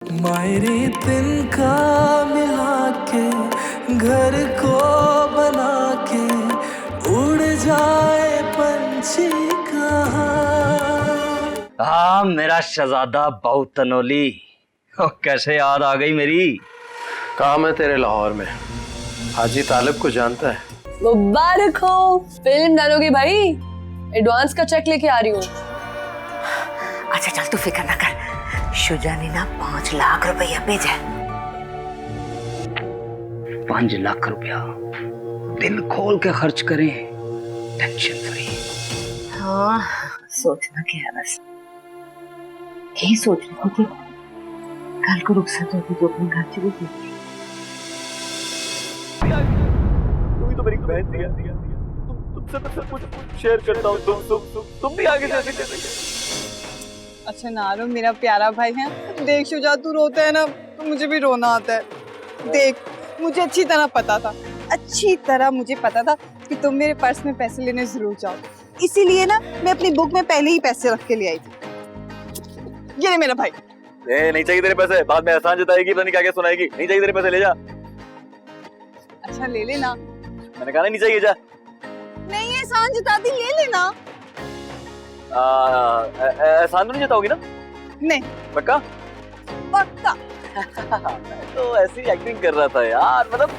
मेरी तिनका मिला के घर को बना के उड़ जाए पंछी कहाँ। हाँ मेरा शहजादा बहुत तनोली, कैसे याद आ गई मेरी। काम है तेरे लाहौर में, हाजी तालिब को जानता है? मुबारक हो, फिल्म डालोगे भाई? एडवांस का चेक लेके आ रही हूँ। अच्छा चल तू फिक्र ना कर, शुजा ने ना 5 लाख रुपया भेजा। 5 लाख रुपया दिल खोल के खर्च करें, टेंशन फ्री। हाँ सोचना क्या है, बस यही सोच रही हूँ कि कल को रुखसत होगी तो अपने घर चली जाएगी। तुम ही तो मेरी बहन थी, तुमसे तो सब कुछ शेयर करता हूँ, तुम भी आगे जैसे कैसे। अच्छा नारो मेरा प्यारा भाई है, देख शुजा तू रोता है ना तो मुझे भी रोना आता है। देख मुझे अच्छी तरह मुझे पता था कि तुम मेरे पर्स में पैसे लेने जरूर जाओ, इसीलिए ना मैं अपनी बुक में पहले ही पैसे रख के ले आई थी। ये ले मेरा भाई। नहीं चाहिए तेरे पैसे, बाद में एहसान जताएगी, पता नहीं क्या क्या सुनाएगी। नहीं चाहिए तेरे पैसे, ले जा। अच्छा ले लेना। मैंने कहा नहीं चाहिए, जा। नहीं एहसान जताती, ले लेना। एहसान तो नहीं जताओगी ना? नहीं पक्का? पक्का। तो ऐसी एक्टिंग कर रहा था यार, मतलब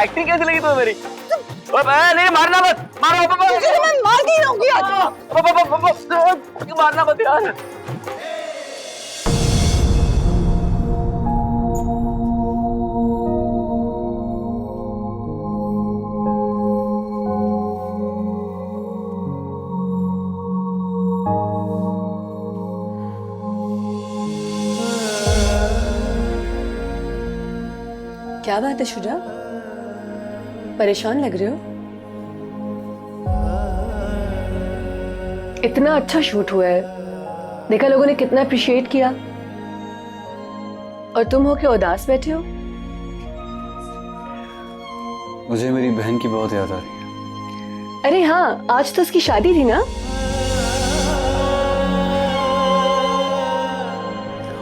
एक्टिंग कैसी लगी तुम्हें मेरी? नहीं मारना मत, मारो। मैं मार के रहूंगी आज। मारना मत यार। क्या बात है शुजा, परेशान लग रहे हो? इतना अच्छा शूट हुआ है, देखा लोगों ने कितना अप्रिशिएट किया, और तुम हो के उदास बैठे हो। मुझे मेरी बहन की बहुत याद आ रही है। अरे हाँ, आज तो उसकी शादी थी ना?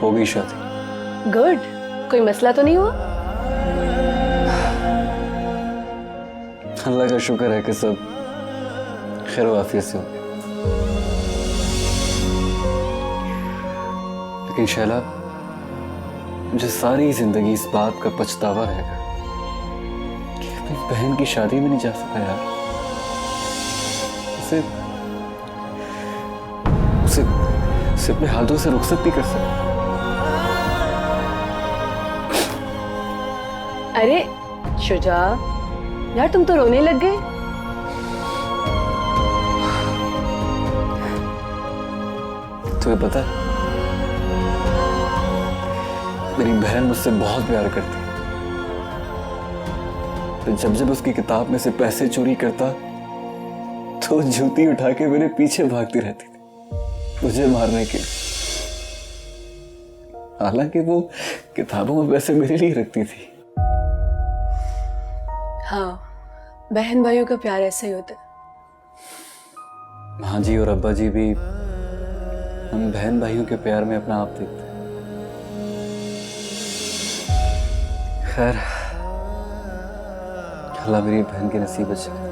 हो गई शादी। गुड, कोई मसला तो नहीं हुआ? अल्लाह का शुक्र है कि सब खैर वाफियत से हो गया। लेकिन शैला, मुझे सारी जिंदगी इस बात का पछतावा रहेगा कि अपनी बहन की शादी में नहीं जा सका यार। उसे अपने हाथों से रुखसत भी कर सका। अरे शुजा यार, तुम तो रोने लग गए। तुम्हें पता है, मेरी बहन मुझसे बहुत प्यार करती है, तो जब उसकी किताब में से पैसे चोरी करता तो जूती उठा के मेरे पीछे भागती रहती थी मुझे मारने के लिए। हालांकि वो किताबों में पैसे मेरे लिए रखती थी। हाँ, बहन भाइयों का प्यार ऐसा ही होता है। माँ जी और अब्बा जी भी हम बहन भाइयों के प्यार में अपना आप देखते हैं। खैर, अल्लाह मेरी बहन के नसीब अच्छे करे।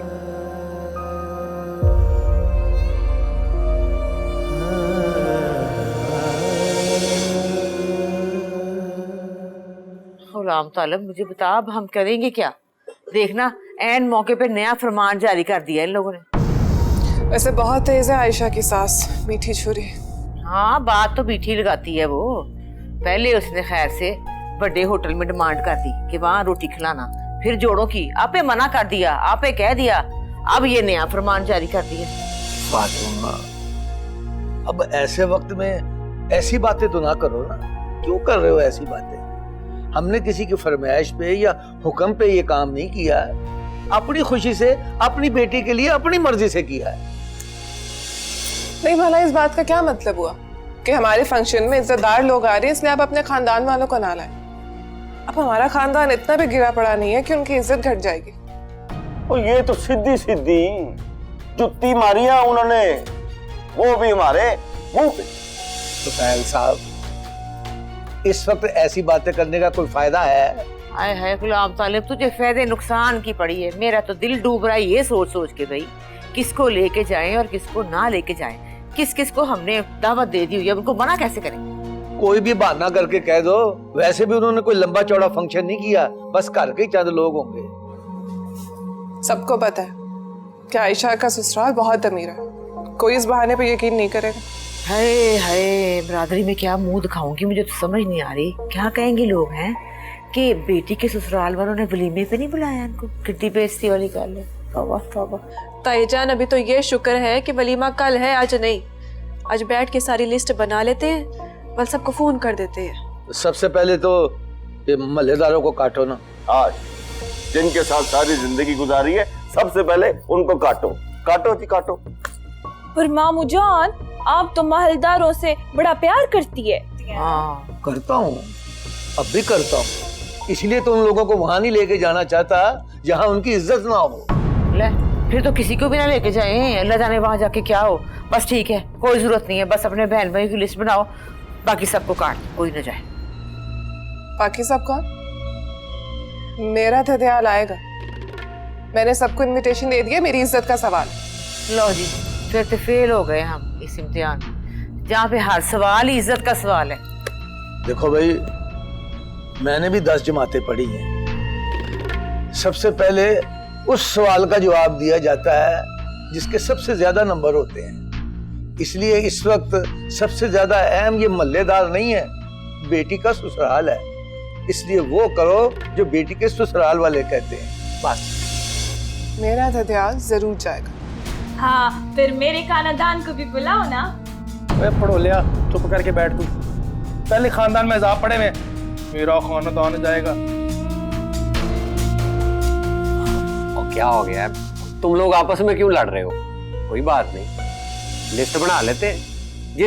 गुलाम तालिब मुझे बता, अब हम करेंगे क्या? देखना एन मौके पे नया फरमान जारी कर दिया इन लोगों ने। वैसे बहुत तेज है आयशा की सास, मीठी छुरी। हाँ बात तो मीठी लगाती है वो। पहले उसने खैर से बड़े होटल में डिमांड कर दी कि वहाँ रोटी खिलाना, फिर जोड़ों की आपे मना कर दिया, आपे कह दिया, अब ये नया फरमान जारी कर दिया। फातिमा, अब ऐसे वक्त में ऐसी बातें तो ना करो ना। क्यों कर रहे हो ऐसी बातें? हमने किसी की फरमाइश पे या हुक्म पे ये काम नहीं किया है, अपनी खुशी से अपनी बेटी के लिए अपनी मर्जी से किया है। नहीं भला इस बात का क्या मतलब हुआ कि हमारे फंक्शन में इज्जतदार लोग आ रहे हैं इसलिए आप अपने खानदान वालों को ना लाएं? अब हमारा खानदान इतना भी गिरा पड़ा नहीं है कि उनकी इज्जत घट जाएगी। और ये तो सीधी सीधी जुत्ती मारी है उन्होंने, वो भी हमारे मुंह पे। सुहैल साहब, इस वक्त ऐसी बातें करने का कोई फायदा है? आए है गुलाम तालिब, तुझे फायदे नुकसान की पड़ी है। मेरा तो दिल डूब रहा है ये सोच सोच के भाई, किसको लेके जाएं और किसको ना लेके जाएं, किस किस को हमने दावत दे दी हुई है, उनको मना कैसे करें? कोई भी बहाना करके कह दो। वैसे भी उन्होंने कोई लंबा चौड़ा फंक्शन नहीं किया, बस घर के ही चंद लोग होंगे। सबको पता है कि आयशा का ससुराल बहुत अमीर है, कोई इस बहाने पे यकीन नहीं करेगा। हाय हाय, बरादरी में क्या मुंह दिखाऊंगी, मुझे तो समझ नहीं आ रही। क्या कहेंगे लोग हैं कि बेटी के ससुराल वालों ने वलीमे पे नहीं बुलाया इनको? कितनी बेइज्जती वाली गल है। तौबा तौबा। ताईजान, अभी तो ये शुक्र है कि वलीमा कल है, आज नहीं। आज बैठ के सारी लिस्ट बना लेते हैं, कल सबको फोन कर देते हैं। सबसे पहले तो ये मल्लेदारों को काटो ना। आज जिनके साथ सारी जिंदगी गुजारी है, सबसे पहले उनको काटो, काटो जी काटो। पर मामू जान, आप तो महलदारों से बड़ा प्यार करती है। हाँ करता हूँ, अब भी करता हूँ। इसलिए तो उन लोगों को वहां नहीं लेके जाना चाहता जहाँ उनकी इज्जत ना हो। ले, फिर तो किसी को भी ना लेके जाएं, अल्लाह जाने वहां जाके क्या हो। बस ठीक है, कोई जरूरत नहीं है, बस अपने बहन भाई की लिस्ट बनाओ, बाकी सबको काट, कोई ना जाए। बाकी सब कौन? मेरा ध्यान आएगा। मैंने सबको इनविटेशन दे दिया, मेरी इज्जत का सवाल। लो जी, फिर तो फेल हो गए हम इस इम्तिहान, जहाँ पे हर सवाल ही इज्जत का सवाल है। देखो भाई, मैंने भी 10 जमातें पढ़ी हैं। सबसे पहले उस सवाल का जवाब दिया जाता है जिसके सबसे ज्यादा नंबर होते हैं। इसलिए इस वक्त सबसे ज्यादा अहम ये मल्लेदार नहीं है, बेटी का ससुराल है। इसलिए वो करो जो बेटी के ससुराल वाले कहते हैं, बस। मेरा ध्यान जरूर जाएगा। हाँ, फिर मेरे खानदान को भी बुलाओ ना। पढ़ो लिया, चुप करके बैठ तू। पहले खानदान में जा पड़े में, मेरा खानदान जाएगा। और क्या हो गया है? तुम लोग आपस में क्यों लड़ रहे हो? कोई बात नहीं, लिस्ट बना लेते,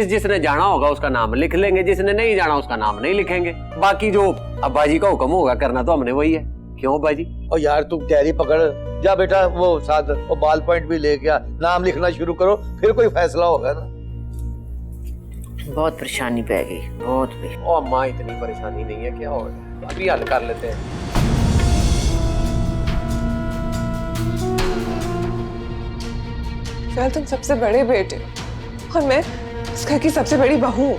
जिसने जाना होगा उसका नाम लिख लेंगे, जिसने नहीं जाना उसका नाम नहीं लिखेंगे। बाकी जो अब्बा जी का हुक्म होगा करना तो हमने वही है। क्यों अब्बा जी? और यार तू कैरी पकड़, जा बेटा वो साथ वो बाल पॉइंट भी लेके आ, नाम लिखना शुरू करो, फिर कोई फैसला होगा ना। बहुत परेशानी पै गई, बहुत भी। ओ अम्मा, इतनी परेशानी नहीं है, क्या होगा, अभी हल कर लेते हैं। फिलहाल तुम सबसे बड़े बेटे और मैं इस घर की सबसे बड़ी बहू,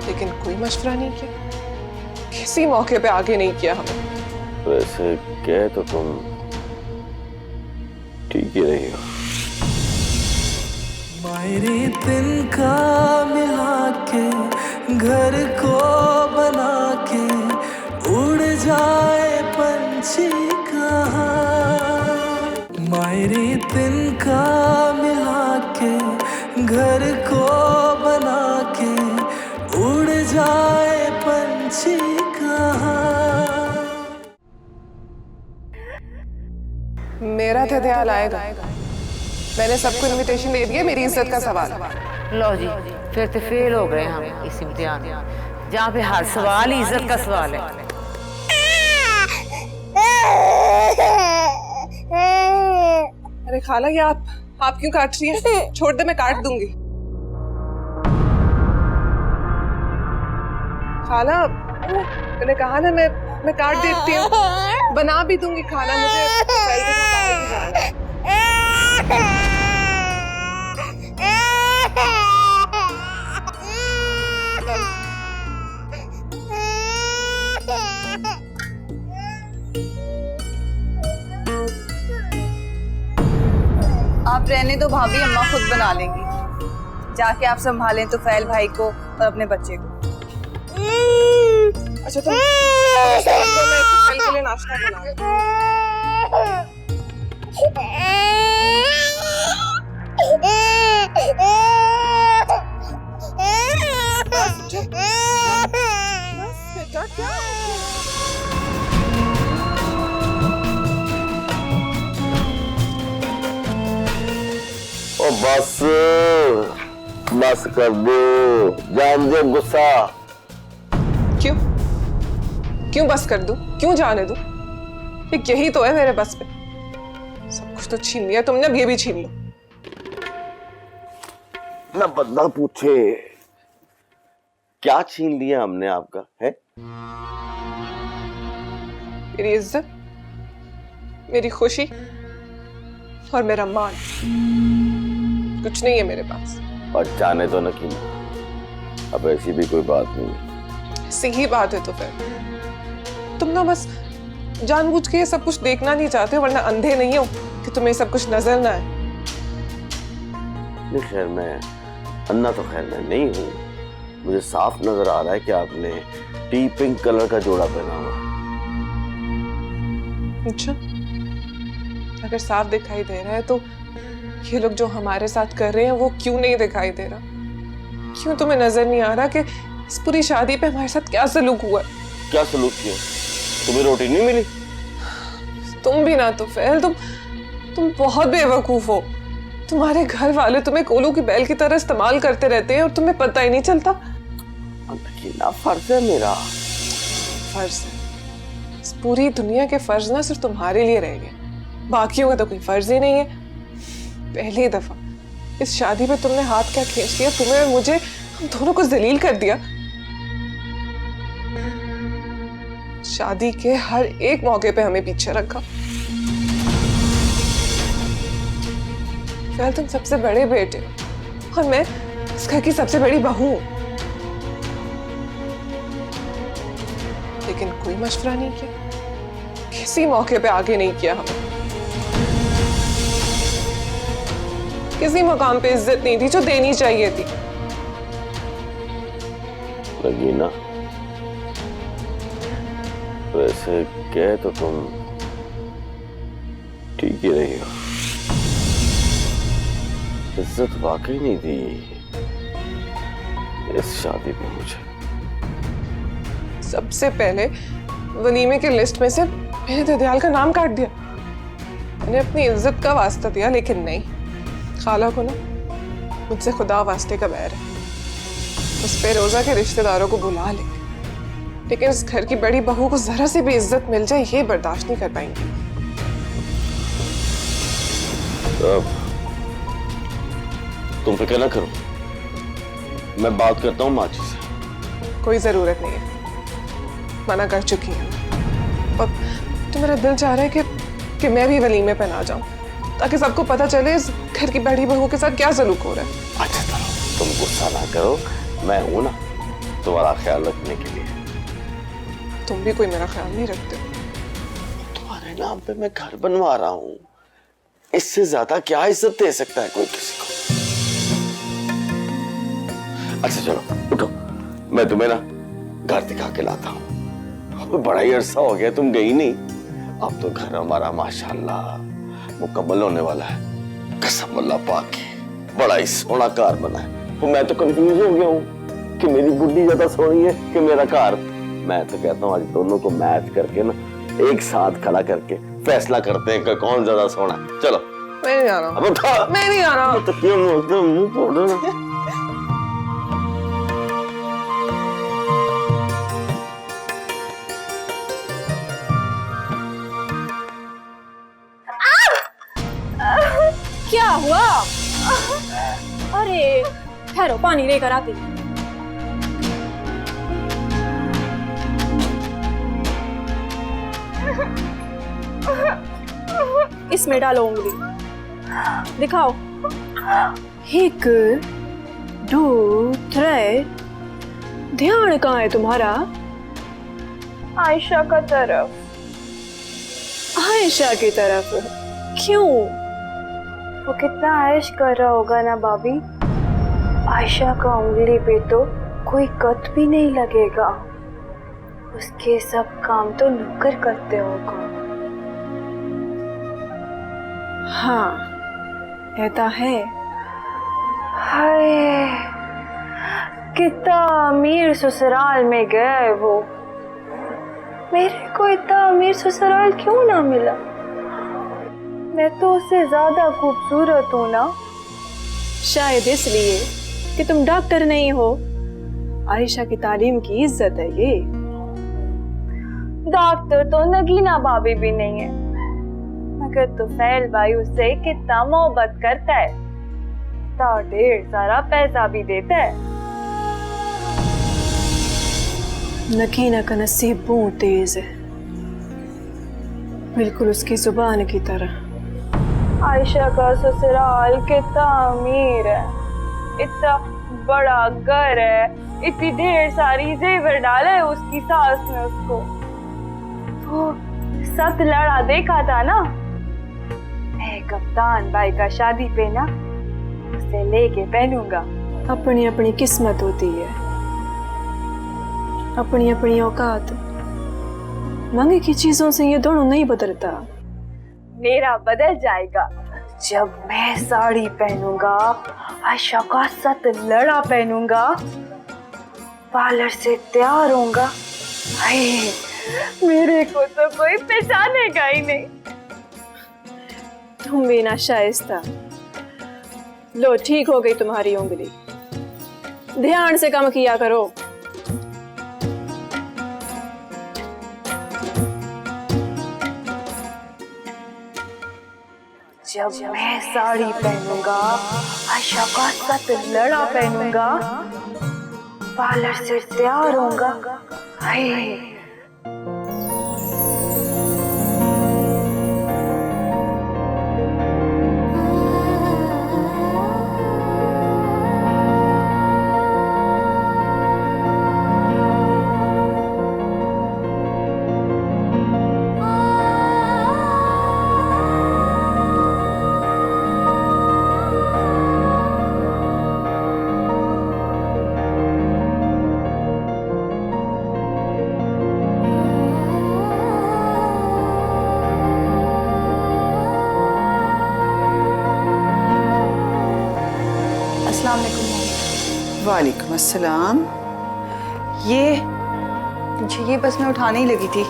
लेकिन कोई मशवरा नहीं किया, किसी मौके पे आगे नहीं किया हमें। वैसे कह तो तुम ठीक ही रही हो। मायरे तिनका मिला के घर को बना के उड़ जाए पंछी कहाँ। मायरे तिनका मिला के घर को बना के उड़ जाए पंछी कहाँ। मेरा ध्यान आएगा। मैंने सबको इनविटेशन दे दिया, मेरी इज्जत का सवाल। लो जी, फिर तो फेल हो गए हम इस इम्तिहान, जहाँ पे हर सवाल ही इज्जत का सवाल है। अरे खाला, ये आप क्यों काट रही हैं? छोड़ दे, मैं काट दूंगी। खाला, मैंने कहा ना मैं काट देती हूँ, बना भी दूंगी खाना। मुझे फैल के तो बाहर ही जाना है। आप रहने दो भाभी, अम्मा खुद बना लेंगी। जाके आप संभालें तो फैल भाई को और अपने बच्चे को। अच्छा तो मैं फैल के लिए नाश्ता बनाऊं। ओ बस कर दो, जान दे गुस्सा। क्यों बस कर दूं? क्यों जाने दूं? यही तो है मेरे बस पे। सब कुछ तो छीन लिया तुमने, अब ये भी छीन लो। ना बंदा पूछे, क्या छीन लिया हमने आपका है? मेरी इज्जत, मेरी खुशी और मेरा मान, कुछ नहीं है मेरे पास। और जाने दो नकीम, अब ऐसी भी कोई बात नहीं। ऐसी ही बात है तो फिर तुम ना बस जानबूझ के ये सब कुछ देखना नहीं चाहते हो, वरना अंधे नहीं हो कि तुम्हें सब कुछ नजर ना आए। नहीं खैर, मैं अन्ना तो खैर मैं नहीं हूँ। मुझे साफ नजर आ रहा है कि आपने टी पिंक कलर का जोड़ा पहना हुआ। अच्छा, अगर साफ दिखाई दे रहा है तो ये लोग जो हमारे साथ कर रहे हैं वो क्यों नहीं दिखाई दे रहा? क्यों तुम्हें नजर नहीं आ रहा कि इस पूरी शादी पे हमारे साथ क्या सलूक हुआ? क्या सलूक किया? तुम्हें रोटी नहीं मिली? तुम भी ना तो फिर तुम बहुत बेवकूफ हो। तुम्हारे घर वाले तुम्हें कोलू की बैल की तरह इस्तेमाल करते रहते हैं और तुम्हें पता ही नहीं चलता। ना फर्ज है मेरा। फर्ज है? इस पूरी दुनिया के फर्ज ना सिर्फ तुम्हारे लिए रह गए, बाकियों का तो कोई फर्ज ही नहीं है। पहली दफा इस शादी पे तुमने हाथ क्या खींच लिया, तुम्हें और मुझे, हम दोनों को जलील कर दिया। शादी के हर एक मौके पे हमें पीछे रखा। फिलहाल तुम सबसे बड़े बेटे हो और मैं इस घर की सबसे बड़ी बहू हूं, लेकिन कोई मशवरा नहीं किया, किसी मौके पे आगे नहीं किया हमें, किसी मकाम पे इज्जत नहीं दी जो देनी चाहिए थी। नगीना, वैसे कह तो तुम ठीक ही रही हो। इज्जत वाकई नहीं दी इस शादी में मुझे। सबसे पहले वलीमे की लिस्ट में से मैंने ददियाल का नाम काट दिया। मैंने अपनी इज्जत का वास्ता दिया, लेकिन नहीं, खाला को ना मुझसे खुदा वास्ते का बैर है। उस पे रोजा के रिश्तेदारों को बुला ले, लेकिन इस घर की बड़ी बहू को जरा सी भी इज्जत मिल जाए ये बर्दाश्त नहीं कर पाएंगे। तुम फिक्र ना करो, मैं बात करता हूँ माची से। कोई जरूरत नहीं है, मना कर चुकी हूँ। और तो मेरा दिल चाह रहा है कि मैं भी वलीमे पे ना जाऊं, ताकि सबको पता चले इस घर की बड़ी बहू के साथ क्या सलूक हो रहा है। अच्छा चलो, तुम गुस्सा ना करो, मैं हूं ना तुम्हारा ख्याल रखने के लिए। तुम भी कोई मेरा ख्याल नहीं रखते। तुम्हारे नाम पे मैं घर बनवा रहा हूँ, इससे ज्यादा क्या इज्जत दे सकता है कोई किसी को? अच्छा चलो उठो, मैं तुम्हें ना घर दिखा के लाता हूँ। बड़ा ही अरसा हो गया तुम गई नहीं। अब तो घर हमारा माशाल्लाह मुकम्मल होने वाला है। कसम अल्लाह पाक की, बड़ा ही सोना कार बना है। तो मैं तो कंफ्यूज हो गया हूँ कि मेरी गुड्डी ज्यादा सोनी है कि मेरा कार। मैं तो कहता हूँ आज दोनों को मैच करके ना एक साथ खड़ा करके फैसला करते हैं कि कौन ज्यादा सोना है। चलो। मैं नहीं आ रहा। मैं नहीं आ रहा। तो क्यों मुंह फोड़ो ना? क्या हुआ? अरे ठहरो, पानी लेकर आती। इसमें डालो उंगली, दिखाओ। 1 2 3। ध्यान कहाँ है तुम्हारा? आयशा का तरफ। आयशा की तरफ? क्यों? वो कितना ऐश कर रहा होगा ना भाभी। आयशा का उंगली पे तो कोई कत भी नहीं लगेगा, उसके सब काम तो नौकर करते होगा। हाँ, ऐसा है। हाय, कितना अमीर ससुराल में गए वो। मेरे को इतना अमीर ससुराल क्यों ना मिला? मैं तो उससे ज्यादा खूबसूरत हूँ ना। शायद इसलिए कि तुम डॉक्टर नहीं हो। आयशा की तालीम की इज्जत है ये। डॉक्टर तो नगीना भाभी भी नहीं है, मगर तो फैल भाई उससे कितना मोहब्बत करता है, तो ढेर सारा पैसा भी देता है। नकीना का नसीब बहुत तेज है, बिल्कुल उसकी जुबान की तरह। आयशा का ससुराल कितना अमीर है, इतना बड़ा घर है, इतनी ढेर सारी जेवर डाला है उसकी सास ने उसको। तो सब लड़ा देखा था ना, मैं कप्तान भाई का शादी पे ना उसे लेके पहनूंगा। अपनी अपनी किस्मत होती है, अपनी अपनी औकात। मांगे की चीजों से ये दोनों नहीं बदलता। मेरा बदल जाएगा जब मैं साड़ी पहनूंगा, आयशा का साथ लड़ा पहनूंगा, पार्लर से तैयार होऊंगा। हाय, मेरे को तो कोई पहचानेगा ही नहीं। तुम भी ना शाइस्ता। लो ठीक हो गई तुम्हारी उंगली, ध्यान से काम किया करो। जब मैं साड़ी पहनूंगा, आयशा का साथ लड़ा पहनूंगा, पार्लर से तैयार होऊंगा। हाय, वालेकुम अस्सलाम। ये बस मैं उठाने ही लगी थी।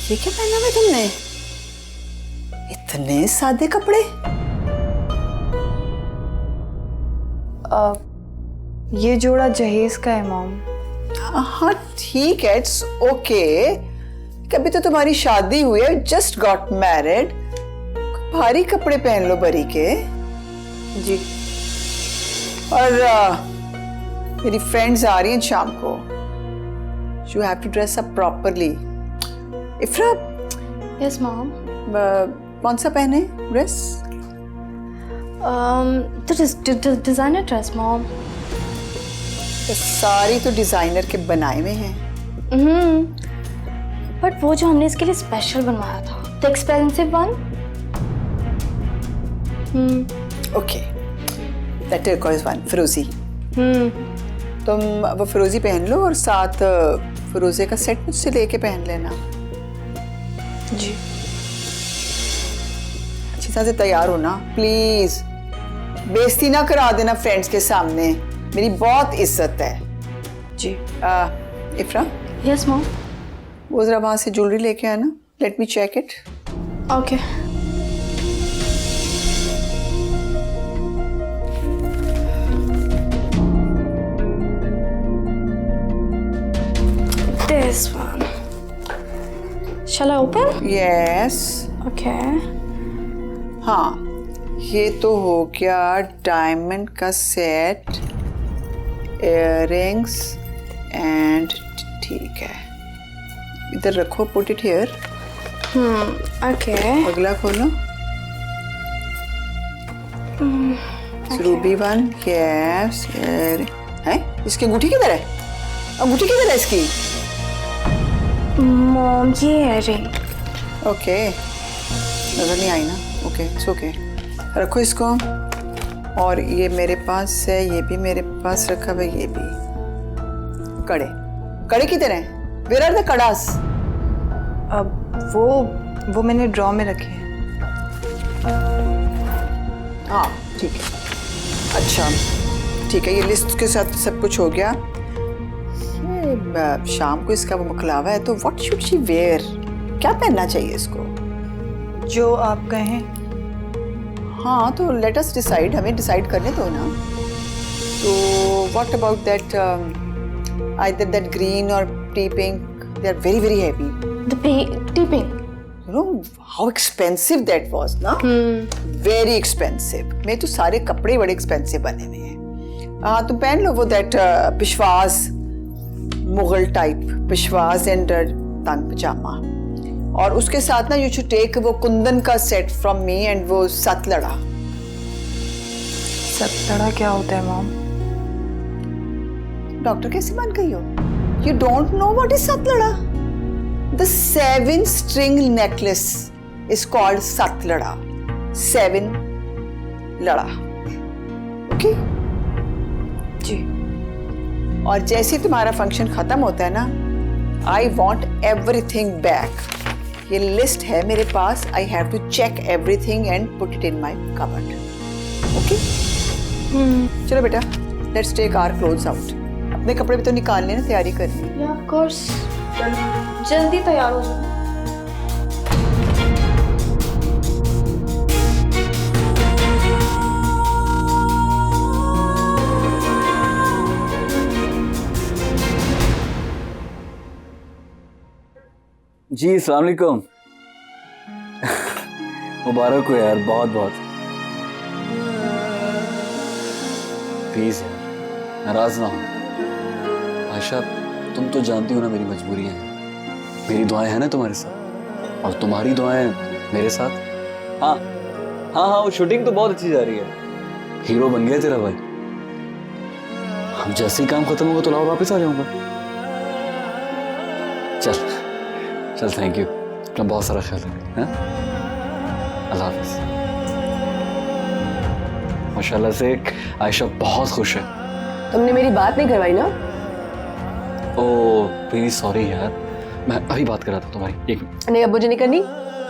ये क्या पहना हुआ तुमने? इतने सादे कपड़े। ये जोड़ा जहेज का है मॉम। हाँ ठीक है, इट्स ओके। कभी तो तुम्हारी शादी हुई है, जस्ट गॉट मैरिड, भारी कपड़े पहन लो बरी के। जी। और मेरी फ्रेंड्स आ रही हैं शाम को। You have to dress up properly. Ifra. Yes mom. कौन सा पहने ड्रेस? Designer dress mom. सारी तो डिजाइनर के बनाए हुए हैं। बट वो जो हमने इसके लिए स्पेशल बनवाया था, the expensive one. Okay, that turquoise one, फिरोजी। तुम वो फिरोजी पहन लो और साथ फिरोजे का सेट मुझसे लेके पहन लेना। जी। अच्छी तरह से तैयार होना प्लीज, बेइज्जती ना करा देना फ्रेंड्स के सामने, मेरी बहुत इज्जत है। जी। इफ्रा। Yes mom. वो जरा वहां से ज्वेलरी लेके आना, let me check it. Okay. This one. Shall I open? Yes. Okay. हाँ, ये तो हो गया डायमंड का सेट, इयररिंग्स एंड ठीक है। इधर रखो, पुट इट हियर। Okay. अगला खोलो। Ruby one. यस। है इसकी अंगूठी किधर है? अंगूठी किधर है इसकी? मॉम ये इयररिंग। ओके, नजर नहीं आई ना। Okay, it's okay. रखो इसको। और ये मेरे पास है, ये भी मेरे पास रखा हुआ, ये भी। कड़े, कड़े किधर हैं? Where are the kadas? अब वो मैंने ड्रॉ में रखे हैं। हाँ ठीक है। अच्छा ठीक है, ये लिस्ट के साथ सब कुछ हो गया। शाम को इसका वो मखलावा है, तो व्हाट शुड शी वेयर? क्या पहनना चाहिए इसको? जो आप कहें। हाँ तो लेट अस डिसाइड, हमें डिसाइड करने दो ना। तो what about that either that green और tea pink, they are very very heavy. Tea pink. You know how expensive that was ना, वेरी एक्सपेंसिव। मेरे तो सारे कपड़े बड़े एक्सपेंसिव बने हुए हैं। हाँ तुम पहन लो वो दैट पिशवाज, मुगल टाइप पिशवाज एंड तंग पजामा, और उसके साथ ना यू शुड टेक वो कुंदन का सेट फ्रॉम मी एंड वो सतलड़ा। सतलड़ा क्या होता है मॉम? डॉक्टर कैसे मान गई हो? You don't know what is satlada? The 7 string necklace is called satlada, 7 लड़ा। ओके जी। और जैसे तुम्हारा फंक्शन खत्म होता है ना, आई वॉन्ट एवरीथिंग बैक। ये लिस्ट है मेरे पास, I have to check everything and put it in my cupboard. Okay चलो बेटा, let's take our clothes out. अपने कपड़े भी तो निकालने ना, तैयारी करनी। या ऑफ कोर्स, जल्दी तैयार हो जाओ। जी अस्सलाम वालेकुम। मुबारक हो यार, बहुत बहुत। प्लीज यार नाराज ना हो। आयशा तुम तो जानती हो ना मेरी मजबूरियां हैं, मेरी दुआएं हैं ना तुम्हारे साथ, और तुम्हारी दुआएं मेरे साथ। हाँ हाँ हाँ, वो शूटिंग तो बहुत अच्छी जा रही है। हीरो बन गया तेरा भाई। हम जैसे ही काम खत्म होगा तो लाहौर वापस आ जाऊंगा। चल चल, थैंक यू, अपना बहुत सारा ख्याल रख। अल्लाह हाफिज। माशाल्लाह से आयशा बहुत खुश है। तुमने मेरी बात नहीं करवाई ना? ओह वेरी सॉरी यार, मैं अभी बात कर रहा था तुम्हारी। एक नहीं अब मुझे नहीं करनी,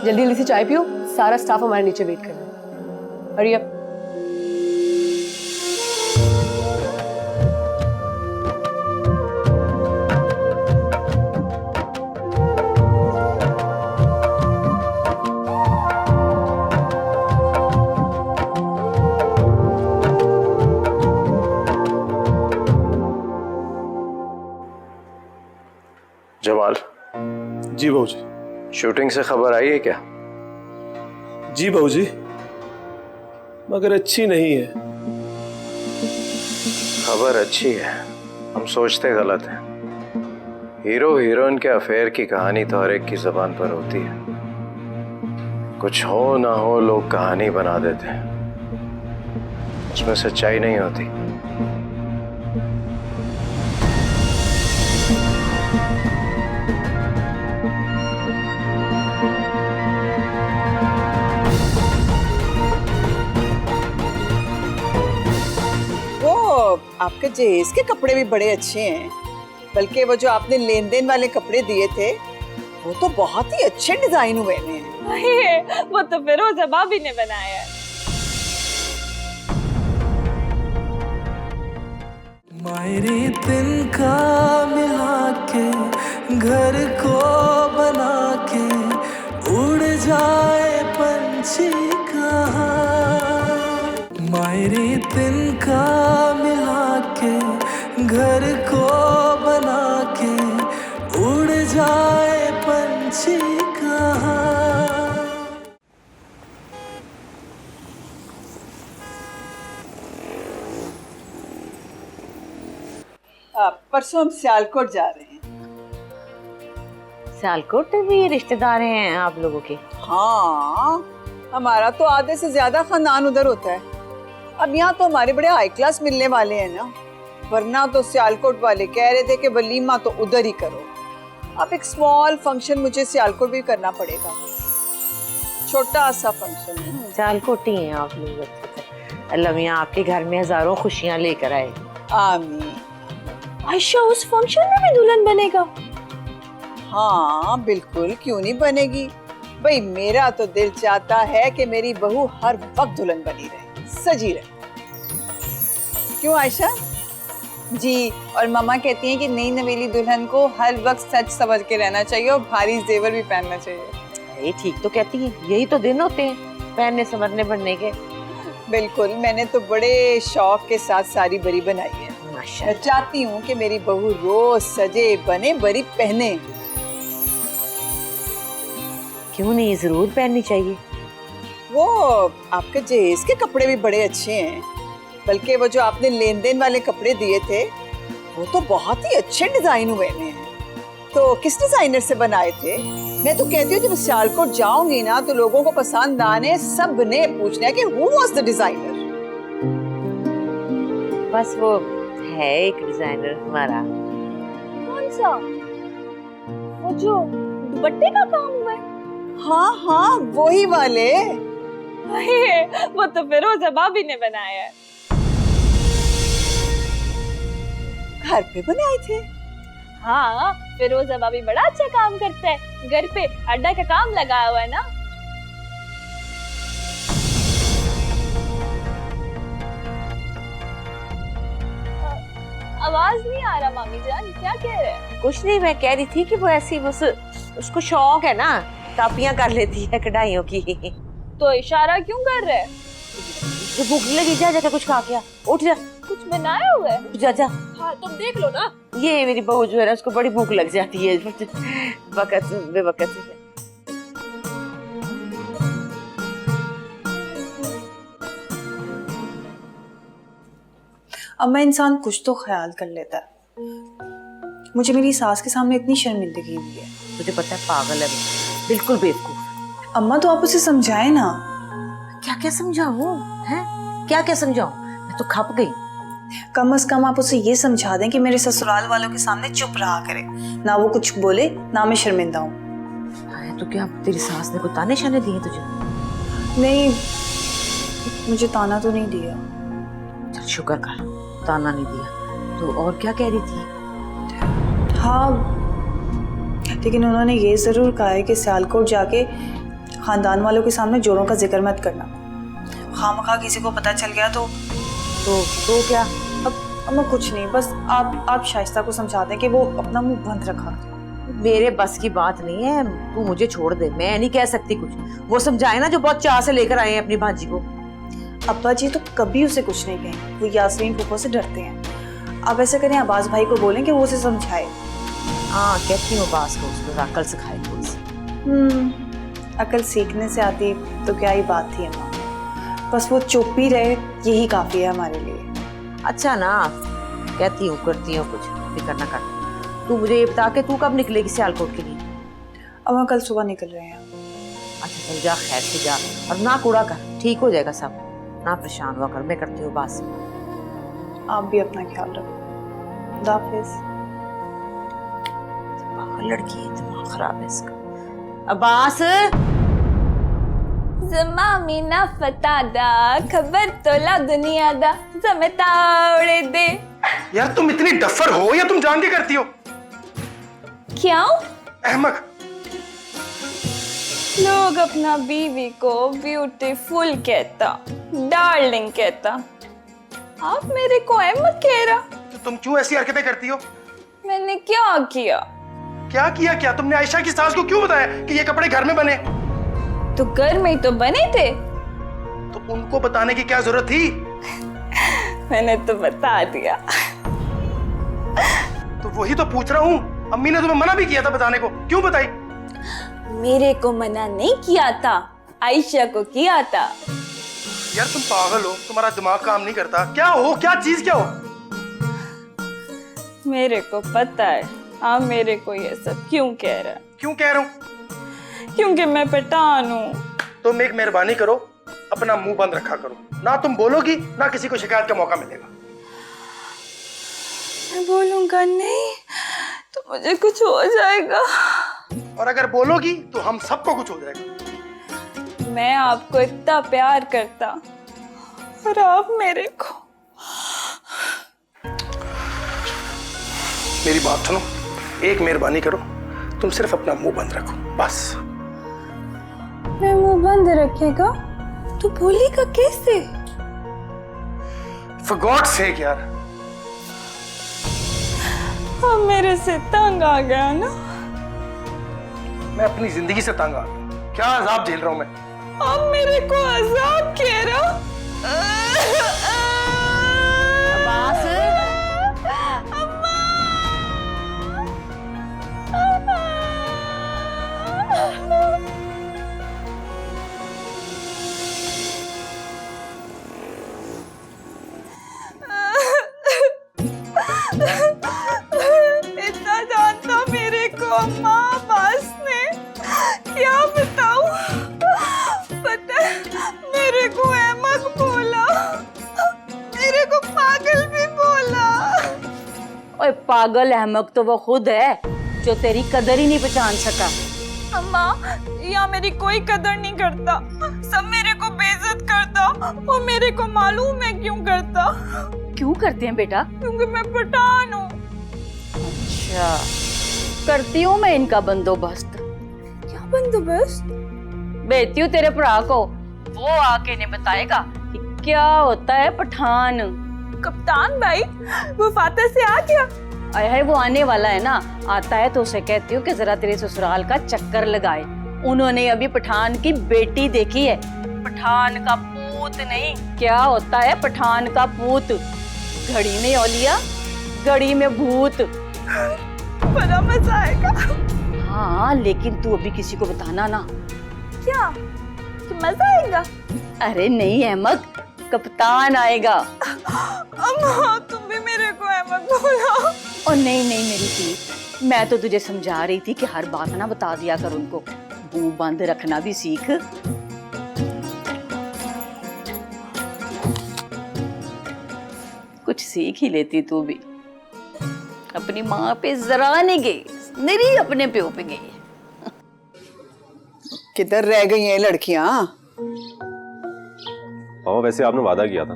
जल्दी जल्दी से चाय पियो, सारा स्टाफ हमारे नीचे वेट कर रहा है। Hurry up. जमाल। जी बहू जी। शूटिंग से खबर आई है क्या? जी बहू जी, मगर अच्छी नहीं है। खबर अच्छी है, हम सोचते गलत हैं। हीरो हीरोइन के अफेयर की कहानी तो हर एक की जबान पर होती है, कुछ हो ना हो लोग कहानी बना देते हैं, उसमें सच्चाई नहीं होती। आपके जहेज के कपड़े भी बड़े अच्छे हैं, बल्कि वो जो आपने लेन देन वाले कपड़े दिए थे वो तो बहुत ही अच्छे डिजाइन हुए हैं। वो तो फिरोजा भाभी ने बनाया है। मायरे तिनका मिला के घर को बना के उड़ जाए पंछी कहाँ। मायरे तिनका मिला के घर को बना के उड़ जाए पंछी कहाँ। परसों हम सियालकोट जा रहे हैं। सियालकोट भी रिश्तेदार हैं आप लोगों के? हाँ, हमारा तो आधे से ज्यादा खानदान उधर होता है। अब यहाँ तो हमारे बड़े हाई क्लास मिलने वाले हैं ना, वरना तो सियालकोट वाले कह रहे थे कि वलीमा तो उधर ही करो। अब एक स्मॉल फंक्शन मुझे सियालकोट भी करना पड़ेगा, छोटा सा फंक्शन है। सियालकोट ही हैं आप लोग। अल्लाह मियां आपके घर में हजारों खुशियां लेकर आए। आमीन। आयशा उस फंक्शन में भी दुल्हन बनेगा? हाँ बिल्कुल, क्यों नहीं बनेगी भाई। मेरा तो दिल चाहता है कि मेरी बहू हर वक्त दुल्हन बनी रहे, सजी रहे। क्यों आयशा जी? और मम्मा कहती हैं कि नई नवेली दुल्हन को हर वक्त सच समझ के रहना चाहिए और भारी जेवर भी पहनना चाहिए। ये ठीक तो कहती हैं, यही तो दिन होते हैं पहनने समझने बनने के। बिल्कुल, मैंने तो बड़े शौक के साथ सारी बरी बनाई है। मैं चाहती हूँ कि मेरी बहू रोज सजे बने बरी पहने। क्यों नहीं, जरूर पहननी चाहिए। वो आपके जहेज के कपड़े भी बड़े अच्छे हैं, बल्कि वो जो आपने लेन देन वाले कपड़े दिए थे वो तो बहुत ही अच्छे डिजाइन हुए हैं। तो किस डिजाइनर से बनाए थे? मैं तो कहती हूँ जब सियालकोट जाऊंगी ना तो लोगों को पसंद आने, सब ने पूछना है कि हु वाज द डिजाइनर। बस वो है एक डिजाइनर हमारा। कौन सा? वो जो दुपट्टे का काम हुआ है? हाँ हाँ वही वाले। वो तो फिरोजा भाभी ने बनाया है। घर पे बनाए थे? हाँ, फिरोजा भाभी बड़ा अच्छा काम करता है। घर पे अड्डा का काम लगा हुआ है ना। आवाज नहीं आ रहा मामी जान, क्या कह रहे हैं? कुछ नहीं, मैं कह रही थी कि वो ऐसी बस उसको शौक है ना, कापियां कर लेती है कढ़ाइयों की। तो इशारा क्यों कर रहे हैं? जो भूख लगी, जा जाकर कुछ खा के आ। उठ जा। कुछ बनाया हुआ है? जा जा। हाँ तुम देख लो ना। ये मेरी बहू जो है ना, उसको बड़ी भूख लग जाती है वक्त बेवकत से। अम्मा इंसान कुछ तो ख्याल कर लेता है। मुझे मेरी सास के सामने इतनी शर्मिंदगी हुई है। मुझे पता है पागल है, बिल्कुल बेवकूफ। अम्मा तो आप उसे समझाए ना। क्या क्या समझाऊं? हैं? क्या क्या समझाऊं? मैं तो खप गई। कम से कम आप उसे ये समझा दें कि मेरे ससुराल वालों के सामने चुप रहा करे, ना वो कुछ बोले ना मैं शर्मिंदा हूँ। तो क्या तेरी सास ने कोई ताने शाने दिए तुझे? नहीं, मुझे ताना तो नहीं दिया। चल शुक्र कर, ताना नहीं दिया। तो और क्या कह रही थी? हाँ, लेकिन उन्होंने ये जरूर कहा है कि सियालकोट जाके खानदान वालों के सामने जोड़ों का जिक्र मत करना। खामखा किसी को पता चल गया तो क्या? अब मैं कुछ नहीं, बस आप शाइस्ता को समझा दें कि वो अपना मुंह बंद रखा। मेरे बस की बात नहीं है, तू मुझे छोड़ दे, मैं नहीं कह सकती कुछ। वो समझाए ना जो बहुत चाह से लेकर आए हैं अपनी भांजी को। अब्बा जी तो कभी उसे कुछ नहीं कहेंगे, वो यास्मीन फूफो से डरते हैं। आप ऐसे करें, अब्बास भाई को बोलें कि वो उसे समझाए। हाँ कहती हूँ अब्बास को, उसको अकल सिखाए थोड़ी। अकल सीखने से आती तो क्या ही बात थी अम्मा, बस वो चुप ही रहे यही काफी है हमारे लिए। अच्छा ना, कहती हूँ करती हूँ, कुछ फिक्र ना कर। तू मुझे ये बता के तू कब निकलेगी सियालकोट के लिए? अम्मा कल सुबह निकल रहे हैं। अच्छा चल जा, खैर से जा, और ना कूड़ा कर, ठीक हो जाएगा सब। ना परेशान हुआ कर, मैं करती हूँ बात। आप भी अपना ख्याल रखो। खुदा हाफिज। लड़की है, दिमाग खराब है इसका। अब्बास, मामी ना फता दा, खबर तो ला दुनिया दा, जमता उड़े दे। यार तुम इतनी डफर हो या तुम जान के करती हो? क्यों? अहमक। लोग अपना बीवी को ब्यूटीफुल कहता, डार्लिंग कहता, आप मेरे को अहमद कह रहा। तो तुम क्यों ऐसी हरकतें करती हो? मैंने क्या किया? क्या किया? क्या तुमने आयशा की सास को क्यों बताया कि ये कपड़े घर में बने? तो घर में ही तो बने थे। तो उनको बताने की क्या जरूरत थी? मैंने तो बता दिया। तो वही तो पूछ रहा हूँ, अम्मी ने तुम्हें मना भी किया था बताने को, क्यों बताई? मेरे को मना नहीं किया था, आयशा को किया था। यार तुम पागल हो, तुम्हारा दिमाग काम नहीं करता। क्या हो, क्या चीज क्या हो? मेरे को पता है आप मेरे को ये सब क्यों कह रहा है। क्यों कह रहा हूँ? क्योंकि मैं पठान हूँ। तुम एक मेहरबानी करो, अपना मुंह बंद रखा करो। ना तुम बोलोगी ना किसी को शिकायत का मौका मिलेगा। मैं बोलूंगा नहीं तो मुझे कुछ हो जाएगा, और अगर बोलोगी तो हम सबको कुछ हो जाएगा। मैं आपको इतना प्यार करता और आप मेरे को। मेरी बात सुनो, एक मेहरबानी करो, तुम सिर्फ अपना मुंह बंद रखो बस। मैं मुंह बंद रखेगा तो बोलेगा कैसे? For God's sake यार। अब मेरे से तंग आ गया ना। मैं अपनी जिंदगी से तंग आ गया। क्या अजाब झेल रहा हूं मैं। अब मेरे को अजाब कह रहा। अब्बास, इतना जानता मेरे को अम्मा अब्बास ने, क्या बताऊं। पता है, मेरे को अहमक बोला, मेरे को पागल भी बोला। ओए पागल अहमक तो वो खुद है जो तेरी कदर ही नहीं पहचान सका। अम्मा, यहाँ मेरी कोई कदर नहीं करता, सब मेरे को बेइज्जत करता, और मेरे को मालूम है क्यों करता। क्यों करते हैं बेटा? क्योंकि मैं पठान हूँ। अच्छा, करती हूँ मैं इनका बंदोबस्त। क्या बंदोबस्त? भेजती हूँ तेरे भरा को, वो आके इन्हें बताएगा कि क्या होता है पठान। कप्तान भाई, वो फातह से आ गया? अरे वो आने वाला है ना, आता है तो उसे कहती हूँ कि जरा तेरे ससुराल का चक्कर लगाए। उन्होंने अभी पठान की बेटी देखी है, पठान का पूत नहीं। क्या होता है पठान का पूत? घड़ी में औलिया, घड़ी में भूत। बड़ा मजा आएगा। हाँ, लेकिन तू अभी किसी को बताना ना। क्या? कि मजा आएगा? अरे नहीं अहमद, कप्तान आएगा। अम्मा, तुम भी मेरे को अहमद बोला। और नहीं नहीं मेरी थी, मैं तो तुझे समझा रही थी कि हर बात ना बता दिया कर उनको, मुंह बंद रखना भी सीख। कुछ सीख ही लेती तू भी। अपनी माँ पे जरा नहीं गई, मेरी अपने प्यो पे गई। किधर रह गई हैं लड़कियां? हाँ, वैसे आपने वादा किया था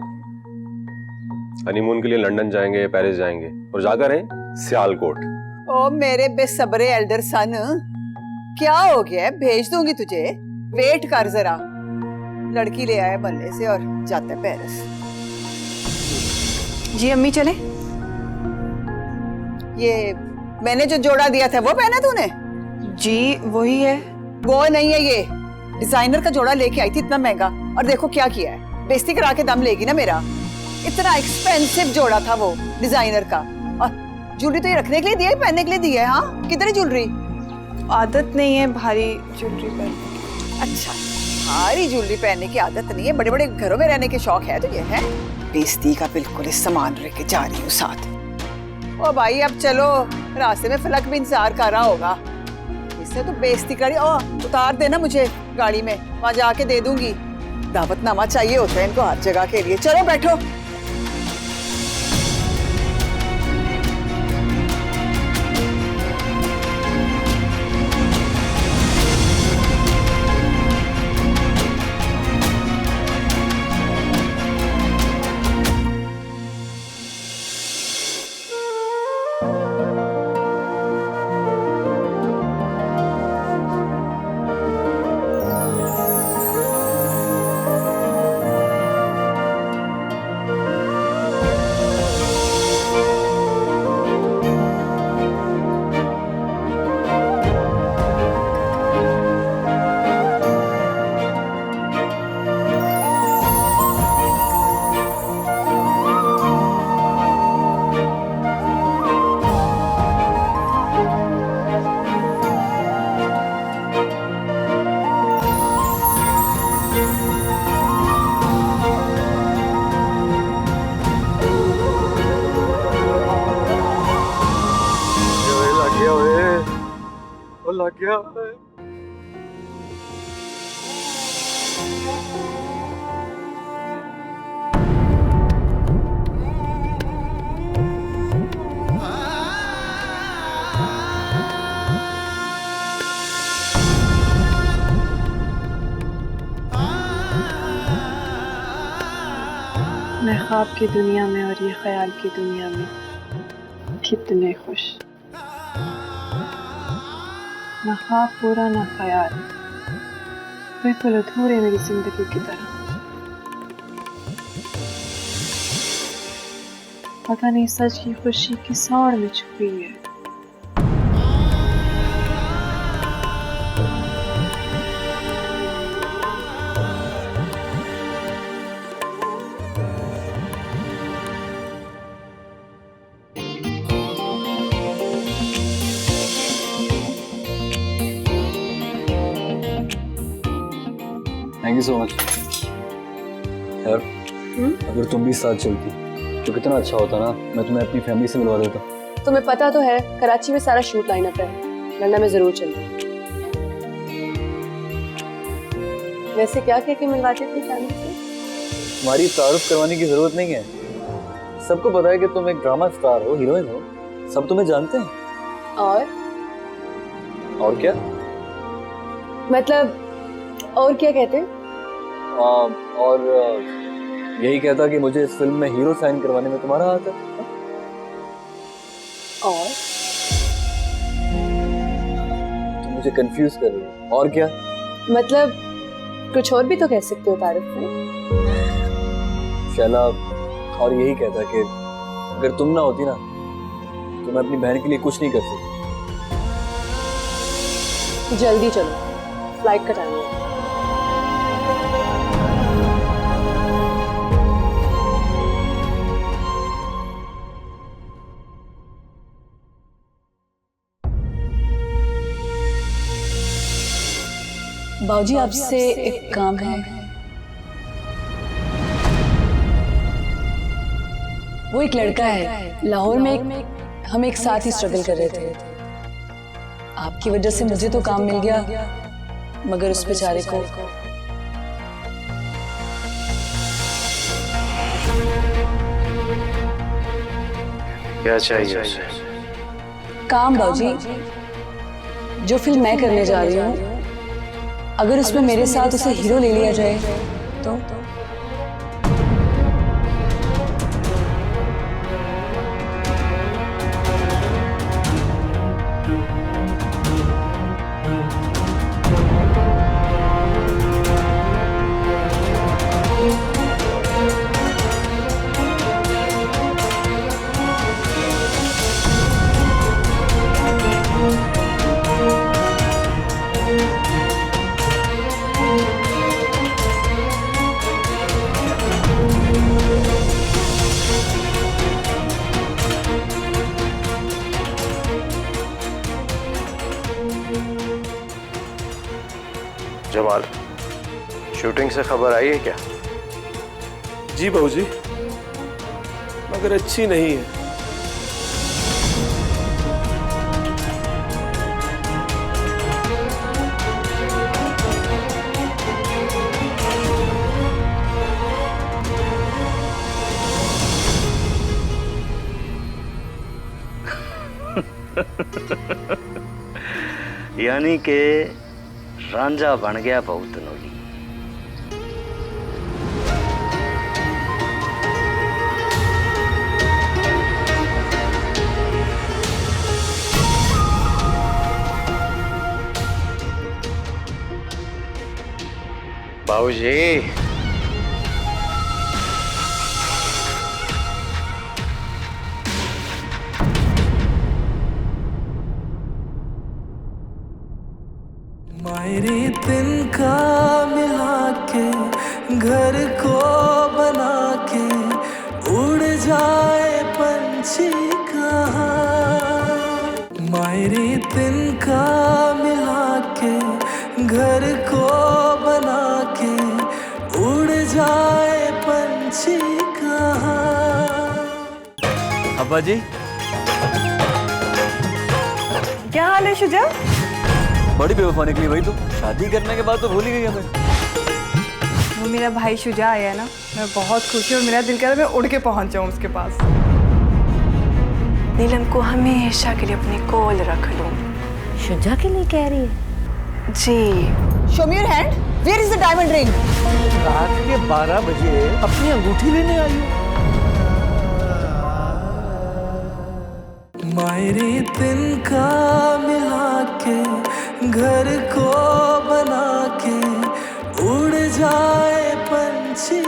हनीमून के लिए लंदन जाएंगे, पेरिस जाएंगे, और जाकर हैं सियालकोट। ओ मेरे बेसब्रे एल्डर सन, क्या हो गया है? भेज दूंगी तुझे, वेट कर जरा। लड़की ले आए बल्ले से और जाते पेरिस। जी अम्मी चले? ये मैंने जो जोड़ा दिया था वो पहना तूने? जी वही है। वो नहीं है, ये डिजाइनर का जोड़ा लेके आई थी, इतना महंगा, और देखो क्या किया है। बेइज्जती करा के दम लेगी ना मेरा। इतना एक्सपेंसिव जोड़ा था वो डिजाइनर का, और ज्वेलरी तो ये रखने के लिए दिया है, पहनने के लिए दिया है। हाँ, किधर है ज्वेलरी? आदत नहीं है भारी ज्वेलरी पहनने। अच्छा, भारी ज्वेलरी पहनने की आदत नहीं है, बड़े बड़े घरों में रहने के शौक है तुझे? है बेइज्जती का बिल्कुल सामान लेके जा रही हूँ साथ। ओ भाई अब चलो, रास्ते में फलक भी इंतजार कर रहा होगा। इससे तो बेइज्जती करी। ओ उतार देना मुझे गाड़ी में, वहां जाके दे दूंगी। दावतनामा चाहिए होता है इनको हर जगह के लिए। चलो बैठो। लग गया। मैं ख्वाब की दुनिया में और ये ख्याल की दुनिया में कितने खुश। ना ख्वाब पूरा ना ख्याल, बिल्कुल अधूरे मेरी जिंदगी की तरह। पता नहीं सच की खुशी किस और में छुपी है। थैंक यू सो मच यार। अगर तुम भी साथ चलती तो कितना अच्छा होता ना, मैं तुम्हें अपनी फैमिली से मिलवा देता। तुम्हें पता तो है कराची में सारा शूट लाइन अप है, वरना मैं जरूर चलूँ। वैसे क्या कह के मिलवाते थे फैमिली से? तुम्हारी तारुफ करवाने की जरूरत नहीं है, सबको पता है कि तुम एक ड्रामा स्टार हो, हीरोइन हो, सब तुम्हें जानते हैं। और क्या मतलब और क्या कहते हैं? और यही कहता कि मुझे इस फिल्म में हीरो साइन करवाने में तुम्हारा हाथ है। और तुम मुझे कंफ्यूज कर रही हो। और क्या मतलब कुछ और भी तो कह सकते हो तारुफ में। शैला, और यही कहता कि अगर तुम ना होती ना तो मैं अपनी बहन के लिए कुछ नहीं कर सकती। जल्दी चलो, फ्लाइट का टाइम है। बाबूजी, आपसे एक काम है। वो एक लड़का है लाहौर में, हम एक साथ ही स्ट्रगल कर रहे थे। आपकी वजह से मुझे तो काम मिल गया, मगर उस बेचारे को क्या चाहिए उसे? काम। बाबूजी, जो फिल्म मैं करने जा रही हूँ, अगर उसमें मेरे साथ उसे हीरो ले लिया जाए तो? जमाल, शूटिंग से खबर आई है क्या? जी बाबूजी, मगर अच्छी नहीं है। यानी के रांझा बन गया बहुत नोली। बाबूजी, मायरे तिनका मिला के घर को बना के उड़ जाए पंछी कहाँ। मायरे तिनका मिला के घर को बना के उड़ जाए पंछी कहाँ। अब्बा जी, क्या हाल है शुजा? बड़ी बेवफा निकली भाई, तो शादी करने के बाद तो भूल ही गई हमें। वो मेरा भाई शुजा आया है ना, मैं बहुत खुश हूँ। मेरा दिल कह रहा है मैं उड़ के पहुंच जाऊँ उसके पास। नीलम को हमेशा के लिए अपनी कोल रख लूं। शुजा के लिए कह रही है? जी। Show me your hand. Where is the diamond ring? रात के 12 बजे अपनी अंगूठी लेने आई हो? मायरे तिनका मिला के घर को बना के उड़ जाए पंछी